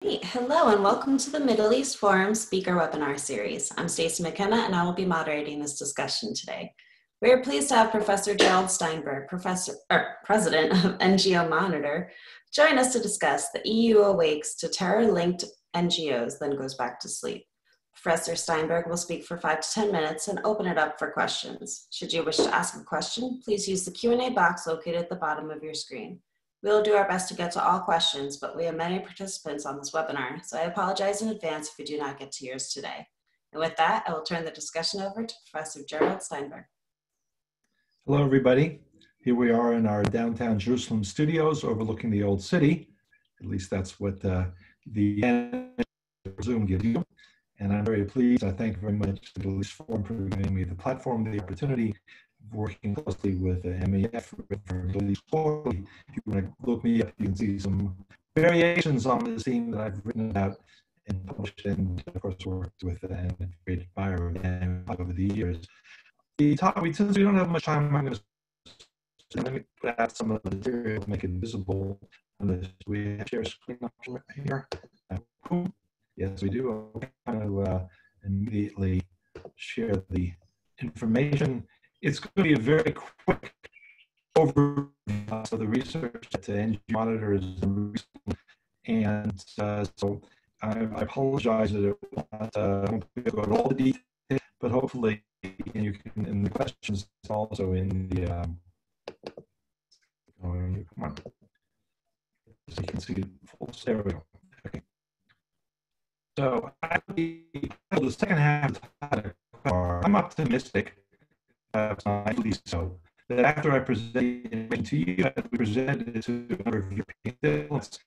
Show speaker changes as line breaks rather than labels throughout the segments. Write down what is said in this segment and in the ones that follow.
Hey, hello and welcome to the Middle East Forum Speaker Webinar Series. I'm Stacey McKenna and I will be moderating this discussion today. We are pleased to have Professor Gerald Steinberg, President of NGO Monitor, join us to discuss the EU awakes to terror-linked NGOs, then goes back to sleep. Professor Steinberg will speak for 5 to 10 minutes and open it up for questions. Should you wish to ask a question, please use the Q&A box located at the bottom of your screen. We will do our best to get to all questions, but we have many participants on this webinar, so I apologize in advance if we do not get to yours today. And with that, I will turn the discussion over to Professor Gerald Steinberg.
Hello, everybody. Here we are in our downtown Jerusalem studios overlooking the old city. At least that's what the Zoom gives you. And I'm very pleased. I thank very much the Middle East Forum for giving me the platform, the opportunity, working closely with MEF for Middle East Forum. If you want to look me up, you can see some variations on the theme that I've written about and published, and of course worked with and created by over the years. The topic, since we don't have much time, I'm going to let me put out some of the material to make it visible. We have share screen option right here. Yes, we do. I'm going to immediately share the information. It's going to be a very quick overview of the research that the NGO Monitor is doing, and so I apologize that I won't be able to go into all the details, but hopefully you can, in the questions, also in the come on, so you can see the full stereo. Okay. So the second half, I'm optimistic. At least so, that after I presented it to you, as we presented it to a number of European citizens,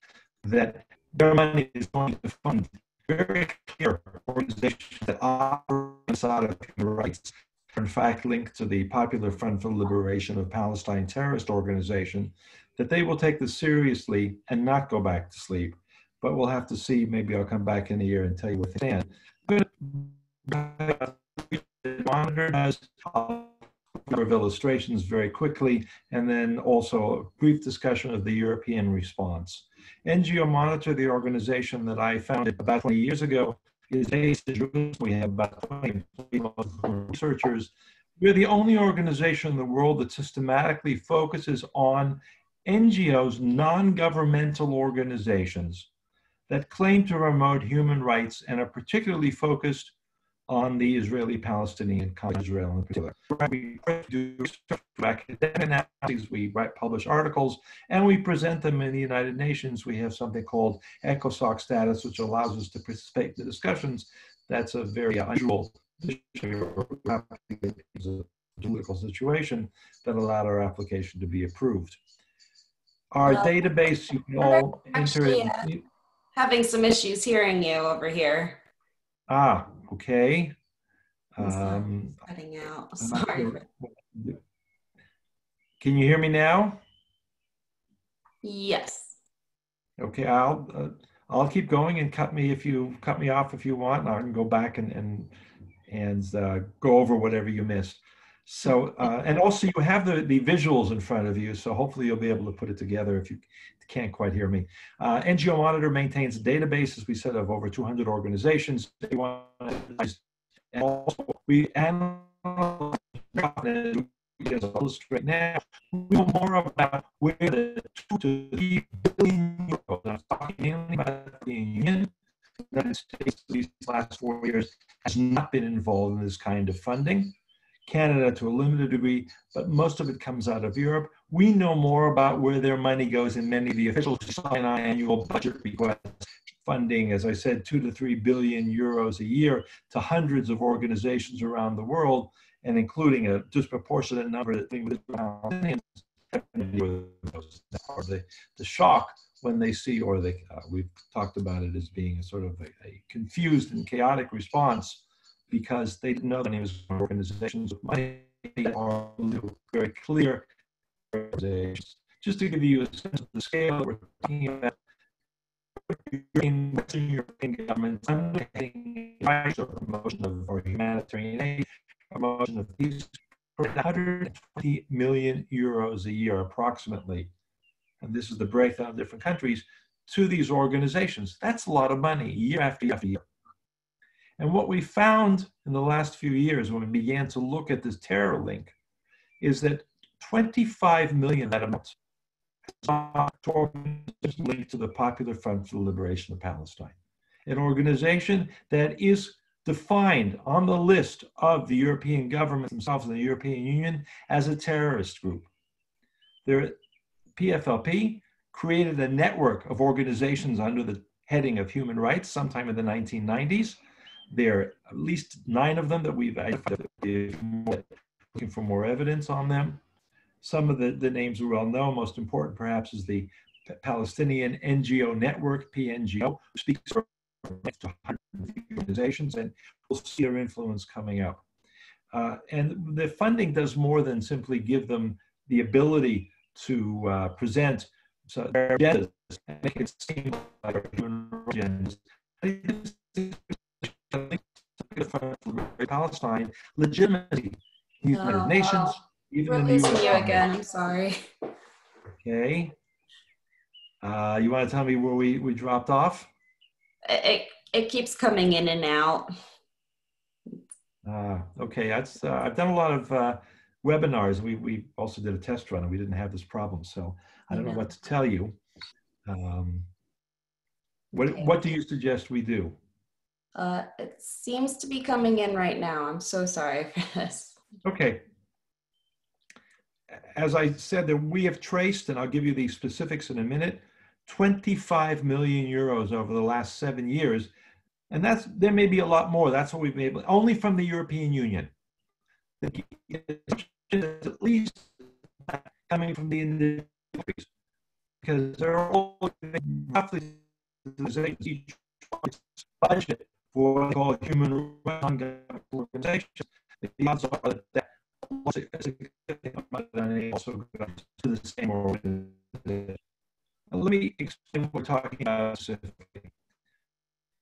that their money is going to fund very clear organizations that operate inside of human rights, are in fact linked to the Popular Front for the Liberation of Palestine terrorist organization, that they will take this seriously and not go back to sleep. But we'll have to see. Maybe I'll come back in a year and tell you what they stand. But Monitor does number of illustrations very quickly, and then also a brief discussion of the European response. NGO Monitor, the organization that I founded about 20 years ago, is based in Jerusalem. We have about 20 researchers. We're the only organization in the world that systematically focuses on NGOs, non-governmental organizations, that claim to promote human rights and are particularly focused on the Israeli-Palestinian conflict, Israel in particular. We do academic analyses, we publish articles, and we present them in the United Nations. We have something called ECOSOC status, which allows us to participate in the discussions. That's a very unusual political situation that allowed our application to be approved. Our database, you can all enter in.
Having some issues hearing you over here.
Ah, okay.
Cutting out. Sorry.
Can you hear me now?
Yes.
Okay, I'll keep going and cut me off if you want. I can go back and go over whatever you missed. So and also you have the visuals in front of you, so hopefully you'll be able to put it together if you can't quite hear me. NGO Monitor maintains a database, as we said, of over 200 organizations. And also we analyze right now. We know more about where the 2 to 3 billion euros, I'm talking mainly about the Union, the United States, these last 4 years, has not been involved in this kind of funding. Canada to a limited degree, but most of it comes out of Europe. We know more about where their money goes in many of the officials sign on annual budget requests, funding, as I said, 2 to 3 billion euros a year to hundreds of organizations around the world, and including a disproportionate number that think with Palestinians. The shock when they see, or we've talked about it as being a sort of a confused and chaotic response, because they didn't know that any organizations with money are very clear organizations. Just to give you a sense of the scale that we're talking about, Western European governments undertaking rights or promotion of or humanitarian aid, promotion of peace, for 120 million euros a year approximately. And this is the breakdown of different countries, to these organizations. That's a lot of money, year after year after year. And what we found in the last few years when we began to look at this terror link is that 25 million of that amount is linked to the Popular Front for the Liberation of Palestine, an organization that is defined on the list of the European government themselves and the European Union as a terrorist group. Their PFLP created a network of organizations under the heading of human rights sometime in the 1990s. There are at least 9 of them that we've identified, looking for more evidence on them. Some of the names we well know, most important perhaps is the Palestinian NGO Network, PNGO, who speaks for organizations, and we'll see their influence coming up. And the funding does more than simply give them the ability to present their agendas and make it seem like human agendas. Palestine legitimacy, United Nations, even in the
US. You again, I'm sorry.
Okay. You want to tell me where we dropped off?
It keeps coming in and out.
Okay, that's I've done a lot of webinars. We also did a test run and we didn't have this problem, so I don't know what to tell you. What do you suggest we do?
It seems to be coming in right now. I'm so sorry for this.
Okay. As I said, that we have traced, and I'll give you the specifics in a minute, 25 million euros over the last 7 years. And there may be a lot more. That's what we've been able, only from the European Union. At least coming from the individual countries, because they're all roughly each budget for what they call human rights organizations. The odds are that also goes to the same organization. Let me explain what we're talking about specifically.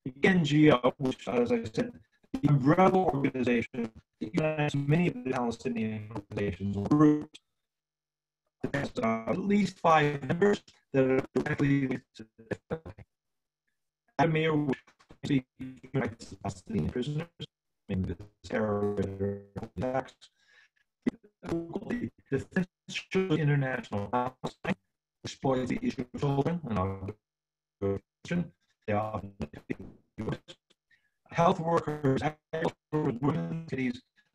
The NGO, which, as I said, the umbrella organization that unites many of the Palestinian organizations or groups, has at least 5 members that are directly linked to the Admir, which is human rights of Palestinian prisoners, the terror attacks. The Defense International Palestine exploits the issue of children and they often health workers, women,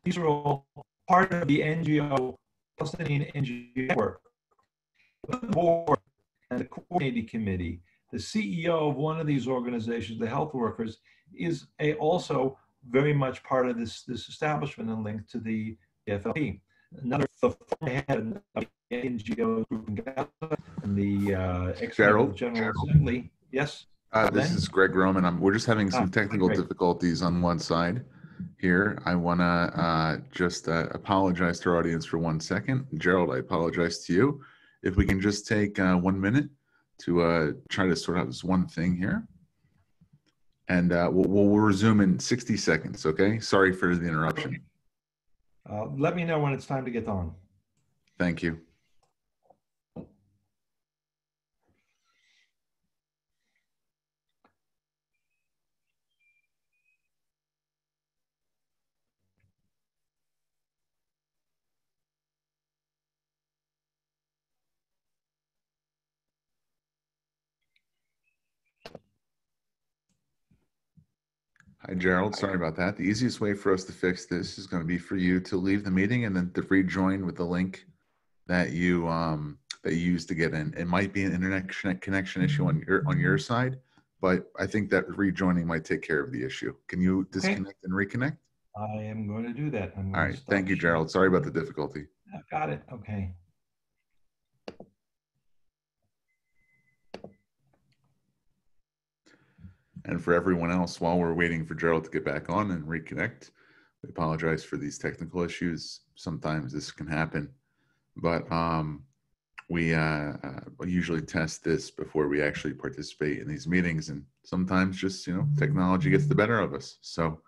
these are all part of the NGO, Palestinian NGO Network. The board and the coordinating committee, the CEO of one of these organizations, the health workers, is also very much part of this establishment and linked to the PFLP. Another head of the NGO group in Gaza and the
Gerald?
General Assembly. Yes.
This is Greg Roman. We're just having some technical difficulties on one side here. I want to just apologize to our audience for 1 second. Gerald, I apologize to you. If we can just take 1 minute to try to sort out this one thing here. And we'll resume in 60 seconds, okay? Sorry for the interruption.
Let me know when it's time to get on.
Thank you. Hi, Gerald. Sorry about that. The easiest way for us to fix this is going to be for you to leave the meeting and then to rejoin with the link that you used to get in. It might be an internet connection issue on your side, but I think that rejoining might take care of the issue. Can you disconnect and reconnect?
I am going to do that.
All right. Thank you, Gerald. Sorry about the difficulty.
Got it. Okay.
And for everyone else, while we're waiting for Gerald to get back on and reconnect, we apologize for these technical issues. Sometimes this can happen, but we usually test this before we actually participate in these meetings. And sometimes just, technology gets the better of us. So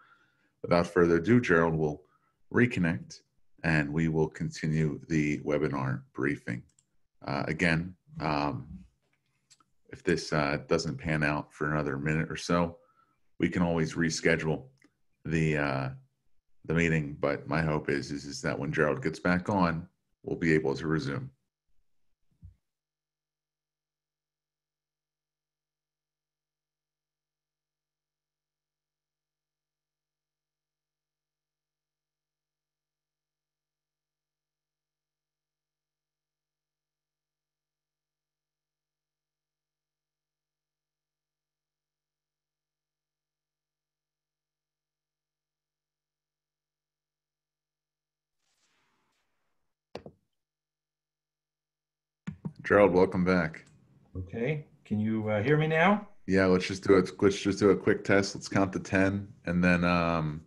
without further ado, Gerald will reconnect and we will continue the webinar briefing. Again, if this doesn't pan out for another minute or so, we can always reschedule the meeting. But my hope is that when Gerald gets back on, we'll be able to resume. Gerald, welcome back.
Okay, can you hear me now?
Yeah, let's just do a quick test. Let's count to 10, and then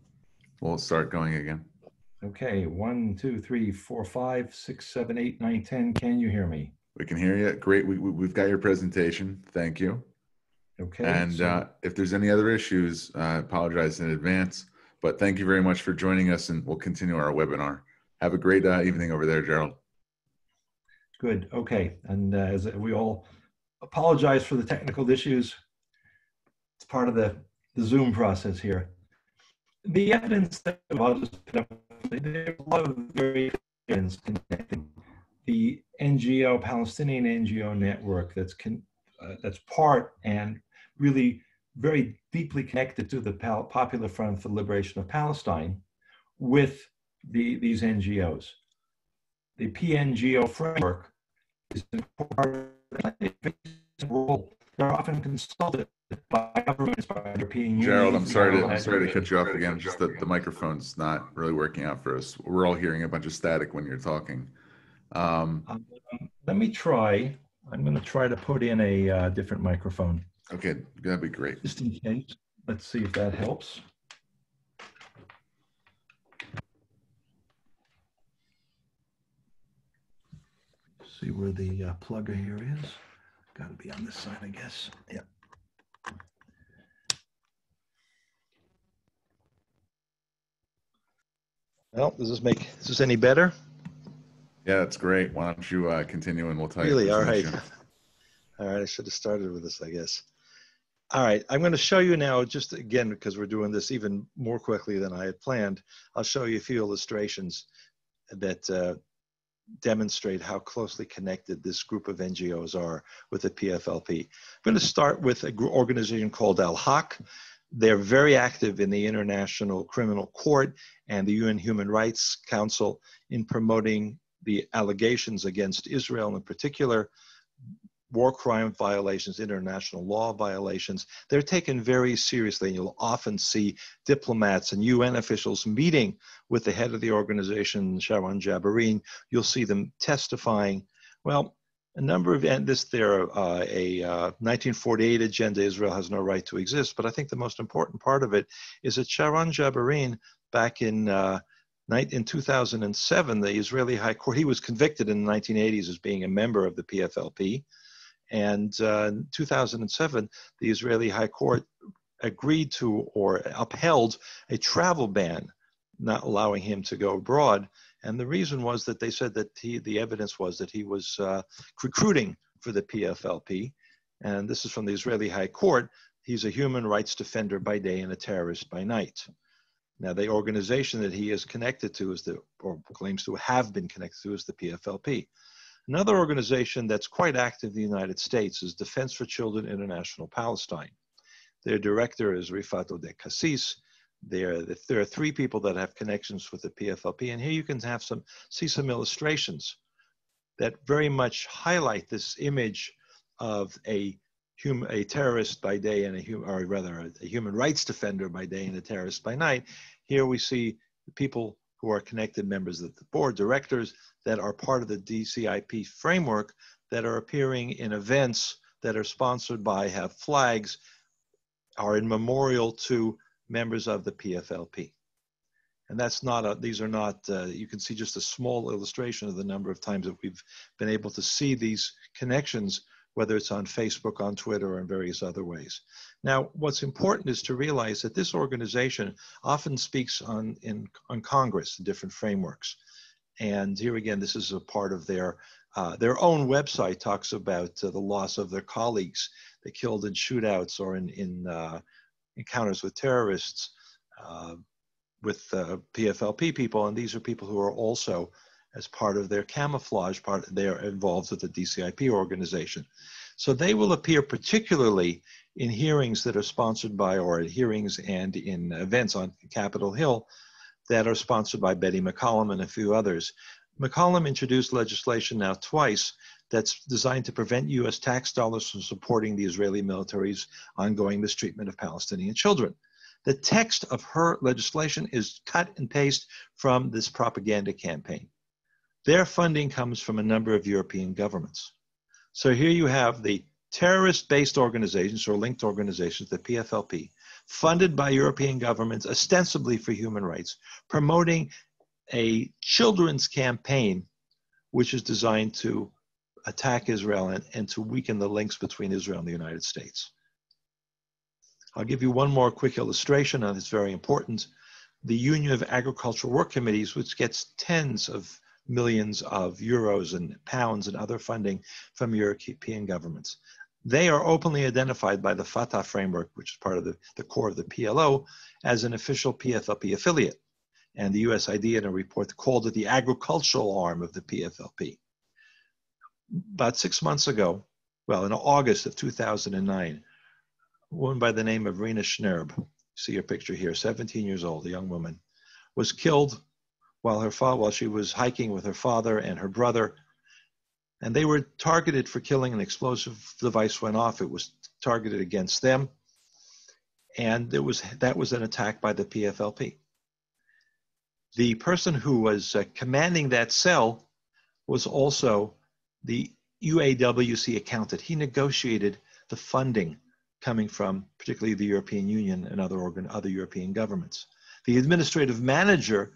we'll start going again.
Okay, 1, 2, 3, 4, 5, 6, 7, 8, 9, 10. Can you hear me?
We can hear you. Great. We've got your presentation. Thank you.
Okay.
And so, if there's any other issues, I apologize in advance. But thank you very much for joining us, and we'll continue our webinar. Have a great evening over there, Gerald.
Good. Okay. And as we all apologize for the technical issues, it's part of the Zoom process here. The evidence that I'll just put up, there's a lot of very evidence connecting the NGO, Palestinian NGO Network, that's part and really very deeply connected to the Popular Front for the Liberation of Palestine with these NGOs. The PNGO framework is an important role. They're often consulted by governments, by European Union.
Gerald, I'm sorry to cut you off again. Just the microphone's not really working out for us. We're all hearing a bunch of static when you're talking.
Let me try. I'm going to try to put in a different microphone.
Okay, that'd be great.
Just in case. Let's see if that helps. See where the plugger here is. Got to be on this side, I guess. Yeah. Well, is this any better?
Yeah, that's great. Why don't you continue and we'll tell you.
Really? All right. All right. I should have started with this, I guess. All right. I'm going to show you now, just again, because we're doing this even more quickly than I had planned, I'll show you a few illustrations that demonstrate how closely connected this group of NGOs are with the PFLP. I'm going to start with an organization called Al-Haq. They're very active in the International Criminal Court and the UN Human Rights Council in promoting the allegations against Israel, in particular, war crime violations, international law violations. They're taken very seriously, and you'll often see diplomats and UN officials meeting with the head of the organization, Sharon Jabarin. You'll see them testifying. Well, a number of, and this, they're a 1948 agenda, Israel has no right to exist, but I think the most important part of it is that Sharon Jabarin, back in 2007, the Israeli High Court, he was convicted in the 1980s as being a member of the PFLP. And in 2007, the Israeli High Court agreed to or upheld a travel ban, not allowing him to go abroad. And the reason was that they said that the evidence was that he was recruiting for the PFLP. And this is from the Israeli High Court. He's a human rights defender by day and a terrorist by night. Now, the organization that he is connected to or claims to have been connected to is the PFLP. Another organization that's quite active in the United States is Defense for Children International Palestine. Their director is Rifat Odeh Kassis. There are three people that have connections with the PFLP, and here you can see some illustrations that very much highlight this image of a terrorist by day and a human rights defender by day and a terrorist by night. Here we see the people who are connected members of the board, directors that are part of the DCIP framework that are appearing in events that are sponsored by, have flags, are in memorial to members of the PFLP. And that's not, these are not, you can see just a small illustration of the number of times that we've been able to see these connections, whether it's on Facebook, on Twitter, or in various other ways. Now, what's important is to realize that this organization often speaks on Congress in different frameworks. And here again, this is a part of their Their own website talks about the loss of their colleagues they killed in shootouts or in encounters with terrorists, with PFLP people, and these are people who are also, as part of their camouflage, they're involved with the DCIP organization. So they will appear particularly in hearings that are sponsored by, or at hearings and in events on Capitol Hill that are sponsored by Betty McCollum and a few others. McCollum introduced legislation now twice that's designed to prevent US tax dollars from supporting the Israeli military's ongoing mistreatment of Palestinian children. The text of her legislation is cut and paste from this propaganda campaign. Their funding comes from a number of European governments. So here you have the terrorist-based organizations or linked organizations, the PFLP, funded by European governments ostensibly for human rights, promoting a children's campaign which is designed to attack Israel and to weaken the links between Israel and the United States. I'll give you one more quick illustration, and it's very important. The Union of Agricultural Work Committees, which gets tens of millions of euros and pounds and other funding from European governments. They are openly identified by the Fatah framework, which is part of the core of the PLO, as an official PFLP affiliate. And the USID in a report called it the agricultural arm of the PFLP. About 6 months ago, well, in August of 2009, a woman by the name of Rina Schnerb, see her picture here, 17 years old, a young woman, was killed while she was hiking with her father and her brother. And they were targeted for killing. An explosive device went off. It was targeted against them. And that was an attack by the PFLP. The person who was commanding that cell was also the UAWC accountant. He negotiated the funding coming from particularly the European Union and other European governments. The administrative manager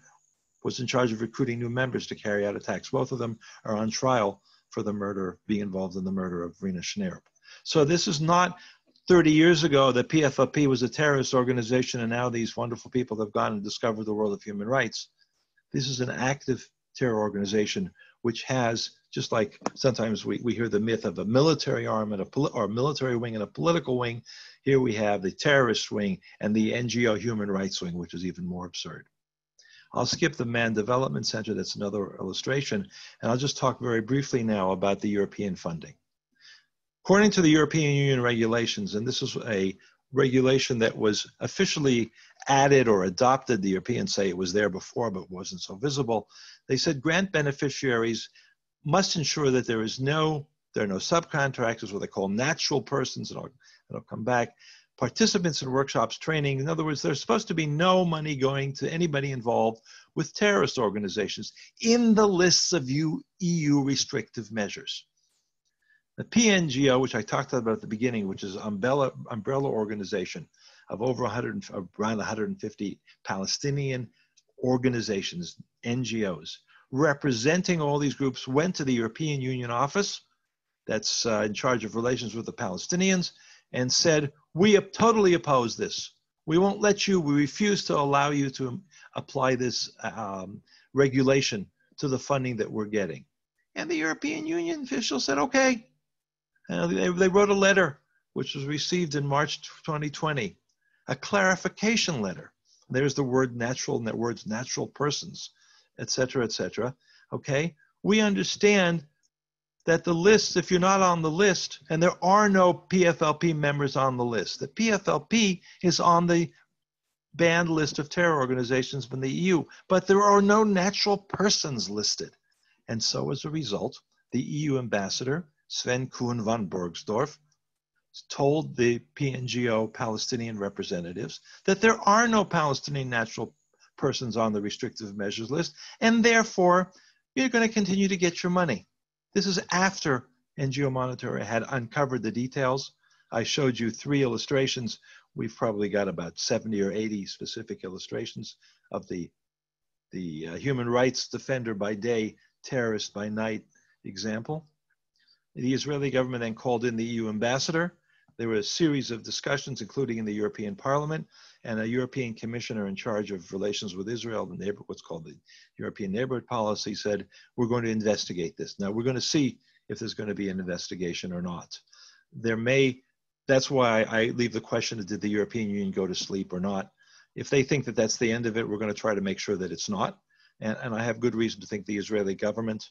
was in charge of recruiting new members to carry out attacks. Both of them are on trial for the murder, being involved in the murder of Rina Schnerb. So this is not 30 years ago that PFLP was a terrorist organization and now these wonderful people have gone and discovered the world of human rights. This is an active terror organization which has, just like sometimes we hear the myth of a military arm and or military wing and a political wing, here we have the terrorist wing and the NGO human rights wing, which is even more absurd. I'll skip the Man Development Center, that's another illustration, and I'll just talk very briefly now about the European funding. According to the European Union regulations, and this is a regulation that was officially added or adopted, the Europeans say it was there before but wasn't so visible, they said grant beneficiaries must ensure that there are no subcontractors, what they call natural persons, and I'll come back, participants in workshops, training. In other words, there's supposed to be no money going to anybody involved with terrorist organizations in the lists of EU restrictive measures. The PNGO, which I talked about at the beginning, which is an umbrella organization of around 150 Palestinian organizations, NGOs, representing all these groups, went to the European Union office that's in charge of relations with the Palestinians and said, we totally oppose this. We won't let you, we refuse to allow you to apply this regulation to the funding that we're getting. And the European Union officials said, okay. They wrote a letter, which was received in March 2020, a clarification letter. There's the word natural, and that word's natural persons, et cetera, okay? We understand that the list, if you're not on the list, and there are no PFLP members on the list, the PFLP is on the banned list of terror organizations from the EU, but there are no natural persons listed. And so as a result, the EU ambassador, Sven Kuhn van Bergsdorf, told the PNGO Palestinian representatives that there are no Palestinian natural persons on the restrictive measures list, and therefore you're going to continue to get your money. This is after NGO Monitor had uncovered the details. I showed you 3 illustrations. We've probably got about 70 or 80 specific illustrations of the human rights defender by day, terrorist by night example. The Israeli government then called in the EU ambassador. There were a series of discussions, including in the European Parliament, and a European commissioner in charge of relations with Israel, what's called the European Neighborhood Policy, said, we're going to investigate this. Now, we're going to see if there's going to be an investigation or not. That's why I leave the question of, did the European Union go to sleep or not? If they think that that's the end of it, we're going to try to make sure that it's not. And I have good reason to think the Israeli government,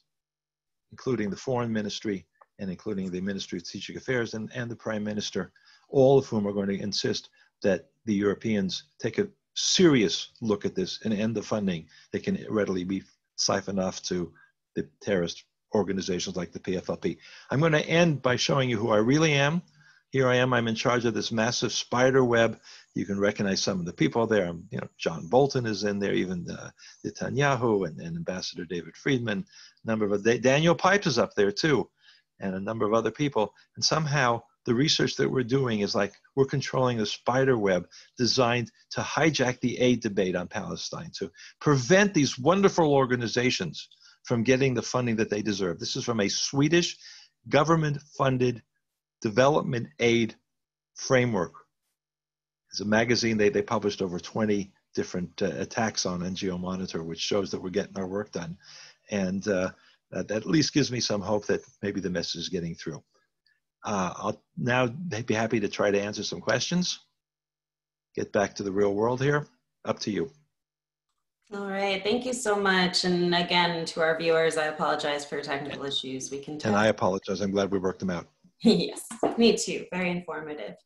including the foreign ministry, and including the Ministry of Strategic Affairs and the Prime Minister, all of whom are going to insist that the Europeans take a serious look at this and end the funding that can readily be siphoned off to the terrorist organizations like the PFLP. I'm going to end by showing you who I really am. Here I am, I'm in charge of this massive spider web. You can recognize some of the people there. John Bolton is in there, even Netanyahu and Ambassador David Friedman, Daniel Pipes is up there too, and a number of other people. And somehow the research that we're doing is like we're controlling the spider web designed to hijack the aid debate on Palestine, to prevent these wonderful organizations from getting the funding that they deserve. This is from a Swedish government-funded development aid framework. It's a magazine. They published over 20 different attacks on NGO Monitor, which shows that we're getting our work done. And that at least gives me some hope that maybe the message is getting through. I'll now be happy to try to answer some questions. Get back to the real world here. Up to you.
All right, thank you so much. And again, to our viewers, I apologize for technical issues. We can
And I apologize. I'm glad we worked them out.
Yes, me too. Very informative.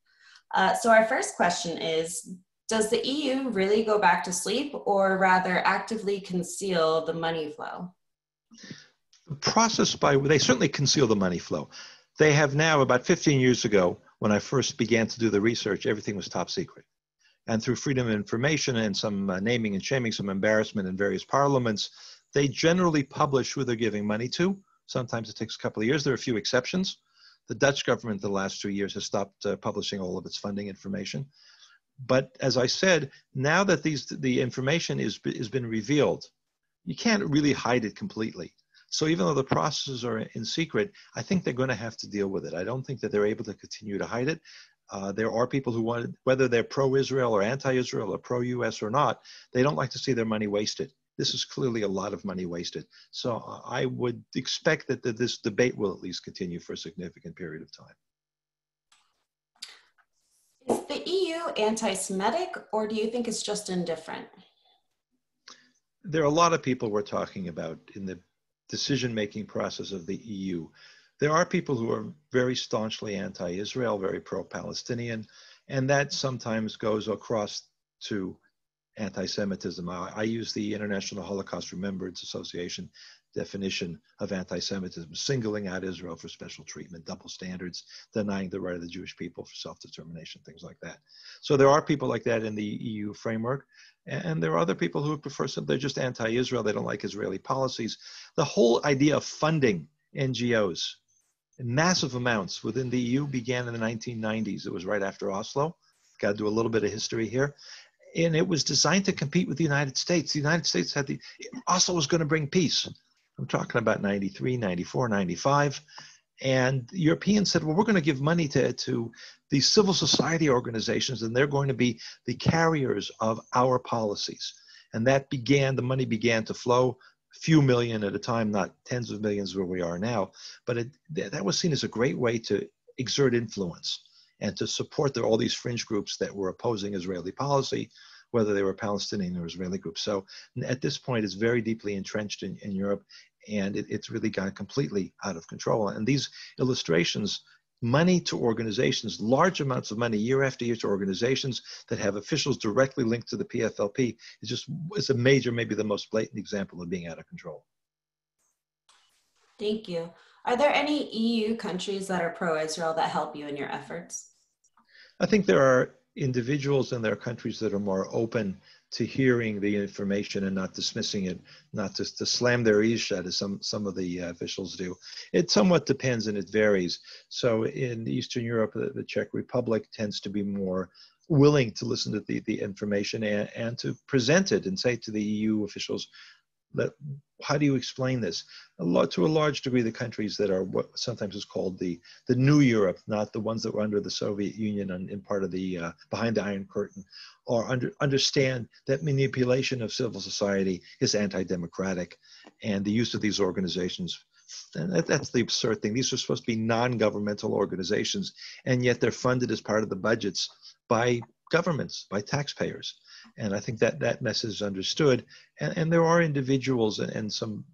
So our first question is, does the EU really go back to sleep, or rather actively conceal the money flow?
The process they certainly conceal the money flow. They have now, about 15 years ago, when I first began to do the research, everything was top secret. And through freedom of information and some naming and shaming, some embarrassment in various parliaments, they generally publish who they're giving money to. Sometimes it takes a couple of years. There are a few exceptions. The Dutch government the last 2 years has stopped publishing all of its funding information. But as I said, now that the information has been revealed, you can't really hide it completely. So even though the processes are in secret, I think they're going to have to deal with it. I don't think that they're able to continue to hide it. There are people who want, whether they're pro-Israel or anti-Israel or pro-US or not, they don't like to see their money wasted. This is clearly a lot of money wasted. So I would expect that this debate will at least continue for a significant period of time.
Is the EU anti-Semitic, or do you think it's just indifferent?
There are a lot of people we're talking about in the decision-making process of the EU. There are people who are very staunchly anti-Israel, very pro-Palestinian, and that sometimes goes across to anti-Semitism. I use the International Holocaust Remembrance Association definition of anti-Semitism, singling out Israel for special treatment, double standards, denying the right of the Jewish people for self-determination, things like that. So there are people like that in the EU framework, and there are other people who prefer they're just anti-Israel, they don't like Israeli policies. The whole idea of funding NGOs in massive amounts within the EU began in the 1990s. It was right after Oslo. Got to do a little bit of history here. And it was designed to compete with the United States. The United States Oslo was going to bring peace. I'm talking about 93, 94, 95. And the Europeans said, well, we're going to give money to these civil society organizations, and they're going to be the carriers of our policies. And that the money began to flow, a few million at a time, not tens of millions where we are now. But that was seen as a great way to exert influence and to support all these fringe groups that were opposing Israeli policy, whether they were Palestinian or Israeli groups. So at this point, it's very deeply entrenched in Europe, and it's really gone completely out of control. And these illustrations, money to organizations, large amounts of money year after year to organizations that have officials directly linked to the PFLP, it's a major, maybe the most blatant example of being out of control.
Thank you. Are there any EU countries that are pro-Israel that help you in your efforts?
I think there are individuals and there are countries that are more open to hearing the information and not dismissing it, not just to slam their ears shut as some of the officials do. It somewhat depends and it varies. So in Eastern Europe, the Czech Republic tends to be more willing to listen to the information and to present it and say to the EU officials, How do you explain this? To a large degree, the countries that are what sometimes is called the New Europe, not the ones that were under the Soviet Union and in part of the behind the Iron Curtain, understand that manipulation of civil society is anti-democratic, and the use of these organizations. And that's the absurd thing. These are supposed to be non-governmental organizations, and yet they're funded as part of the budgets by governments, by taxpayers. And I think that message is understood. And there are individuals and some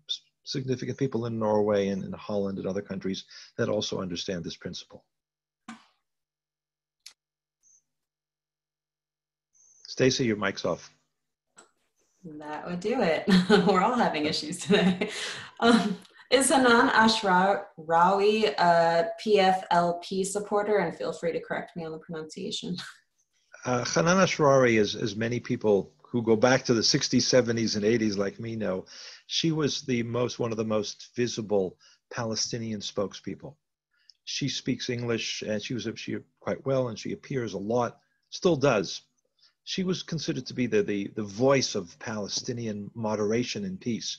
significant people in Norway and in Holland and other countries that also understand this principle. Stacy, your mic's off.
That would do it. We're all having issues today. Is Hanan Ashrawi a PFLP supporter? And feel free to correct me on the pronunciation.
Hanan Ashrawi, as many people who go back to the 60s, 70s, and 80s like me know, she was one of the most visible Palestinian spokespeople. She speaks English, and she quite well, and she appears a lot, still does. She was considered to be the voice of Palestinian moderation and peace.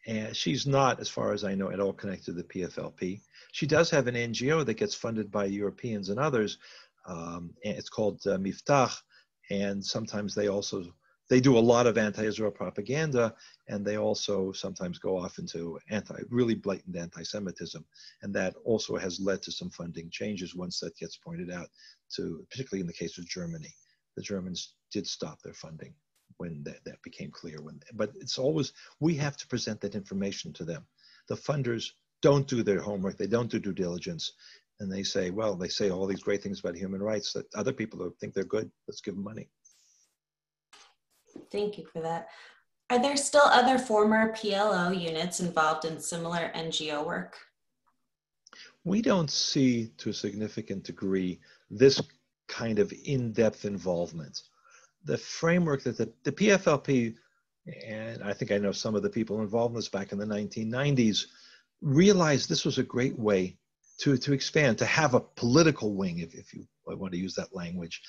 And she's not, as far as I know, at all connected to the PFLP. She does have an NGO that gets funded by Europeans and others. It's called Miftach, and sometimes they do a lot of anti-Israel propaganda, and they also sometimes go off into really blatant anti-Semitism, and that also has led to some funding changes once that gets pointed out, particularly in the case of Germany. The Germans did stop their funding when that became clear. But it's always, we have to present that information to them. The funders don't do their homework, they don't do due diligence, and they say all these great things about human rights that other people who think they're good, let's give them money.
Thank you for that. Are there still other former PLO units involved in similar NGO work?
We don't see, to a significant degree, this kind of in-depth involvement. The framework that the PFLP, and I think I know some of the people involved in this back in the 1990s, realized this was a great way to expand, to have a political wing, if you want to use that language.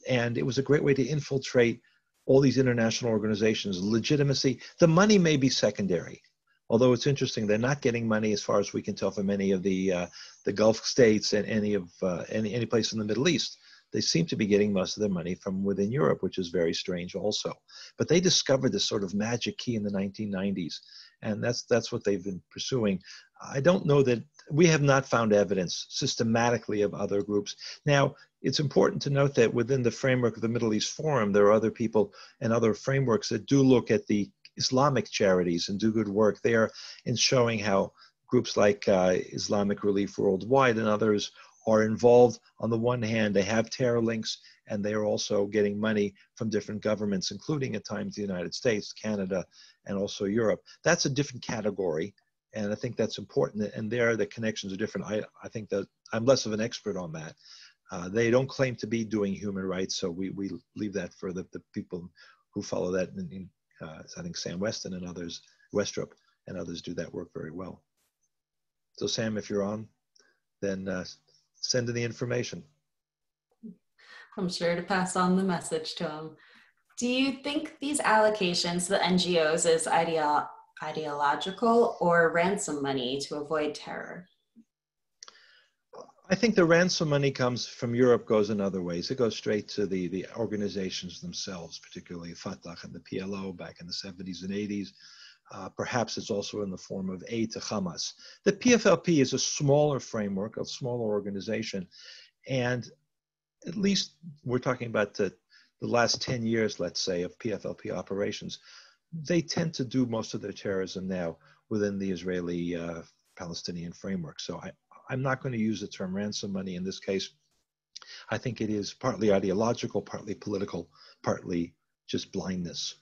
And it was a great way to infiltrate all these international organizations. Legitimacy, the money may be secondary, although it's interesting, they're not getting money as far as we can tell from any of the Gulf states and any place in the Middle East. They seem to be getting most of their money from within Europe, which is very strange also. But they discovered this sort of magic key in the 1990s, and that's what they've been pursuing. I don't know that we have not found evidence systematically of other groups. Now, it's important to note that within the framework of the Middle East Forum, there are other people and other frameworks that do look at the Islamic charities and do good work there in showing how groups like Islamic Relief Worldwide and others are involved. On the one hand, they have terror links, and they are also getting money from different governments, including at times the United States, Canada, and also Europe. That's a different category, and I think that's important. And there, the connections are different. I think that I'm less of an expert on that. They don't claim to be doing human rights, so we leave that for the people who follow that. I think Sam Weston and others, Westrup and others do that work very well. So Sam, if you're on, then send in the information.
I'm sure to pass on the message to him. Do you think these allocations to the NGOs is ideological or ransom money to avoid terror?
I think the ransom money comes from Europe, goes in other ways. It goes straight to the organizations themselves, particularly Fatah and the PLO back in the 70s and 80s. Perhaps it's also in the form of aid to Hamas. The PFLP is a smaller framework, a smaller organization, and at least we're talking about the last 10 years, let's say, of PFLP operations. They tend to do most of their terrorism now within the Israeli Palestinian framework. So I'm not going to use the term ransom money in this case. I think it is partly ideological, partly political, partly just blindness.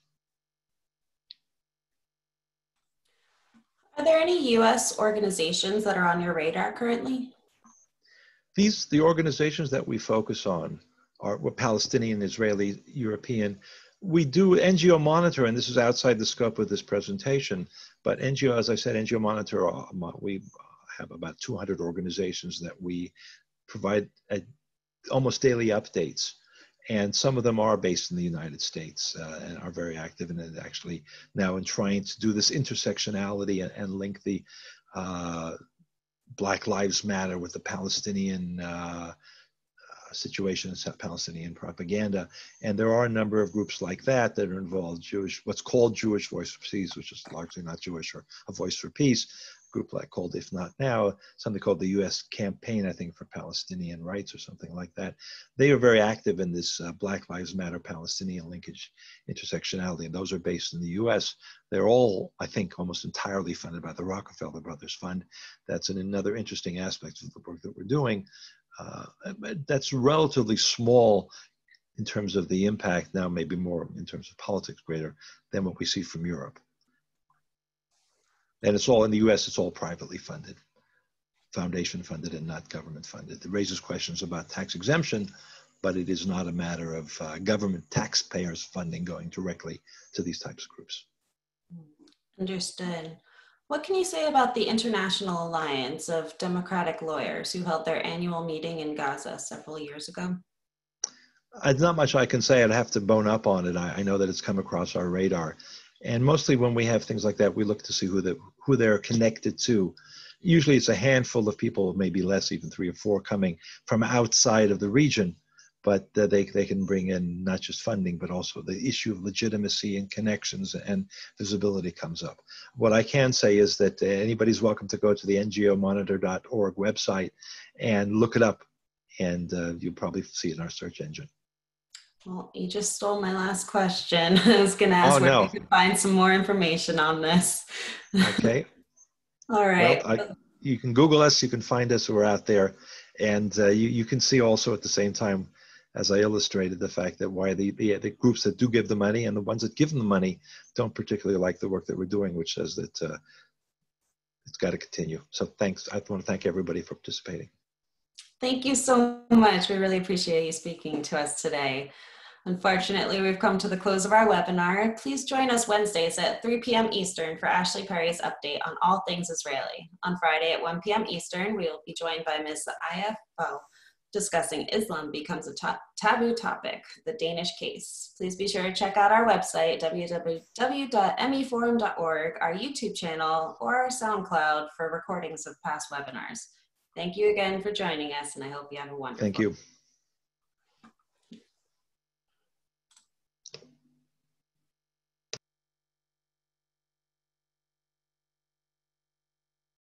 Are there any U.S. organizations that are on your radar currently?
The organizations that we focus on are Palestinian, Israeli, European. We do NGO Monitor, and this is outside the scope of this presentation, but NGO, as I said, NGO Monitor, we have about 200 organizations that we provide almost daily updates. And some of them are based in the United States and are very active in it actually now in trying to do this intersectionality and link the Black Lives Matter with the Palestinian situation, Palestinian propaganda. And there are a number of groups like that that are involved. Jewish, what's called Jewish Voice for Peace, which is largely not Jewish, or a Voice for Peace, group like called If Not Now, something called the U.S. Campaign, I think, for Palestinian Rights or something like that. They are very active in this Black Lives Matter Palestinian linkage intersectionality, and those are based in the U.S. They're all, I think, almost entirely funded by the Rockefeller Brothers Fund. That's another interesting aspect of the work that we're doing. That's relatively small in terms of the impact now, maybe more in terms of politics greater than what we see from Europe. And it's all in the US, it's all privately funded, foundation funded and not government funded. It raises questions about tax exemption, but it is not a matter of government taxpayers funding going directly to these types of groups.
Understood. What can you say about the International Alliance of Democratic Lawyers who held their annual meeting in Gaza several years ago?
There's not much I can say. I'd have to bone up on it. I know that it's come across our radar. And mostly when we have things like that, we look to see who they're connected to. Usually it's a handful of people, maybe less, even 3 or 4 coming from outside of the region, but they can bring in not just funding, but also the issue of legitimacy and connections and visibility comes up. What I can say is that anybody's welcome to go to the ngomonitor.org website and look it up, and you'll probably see it in our search engine.
Well, you just stole my last question. I was going to ask where we could find some more information on this.
Okay.
All right.
Well, you can Google us, you can find us, we're out there. And you can see also at the same time, as I illustrated, the fact that why the groups that do give the money and the ones that give them the money don't particularly like the work that we're doing, which says that it's got to continue. So thanks. I want to thank everybody for participating.
Thank you so much. We really appreciate you speaking to us today. Unfortunately, we've come to the close of our webinar. Please join us Wednesdays at 3 p.m. Eastern for Ashley Perry's update on all things Israeli. On Friday at 1 p.m. Eastern, we will be joined by Ms. IFO discussing Islam becomes a taboo topic, the Danish case. Please be sure to check out our website, www.meforum.org, our YouTube channel, or our SoundCloud for recordings of past webinars. Thank you again for joining us, and I hope you have a wonderful day.
Thank you.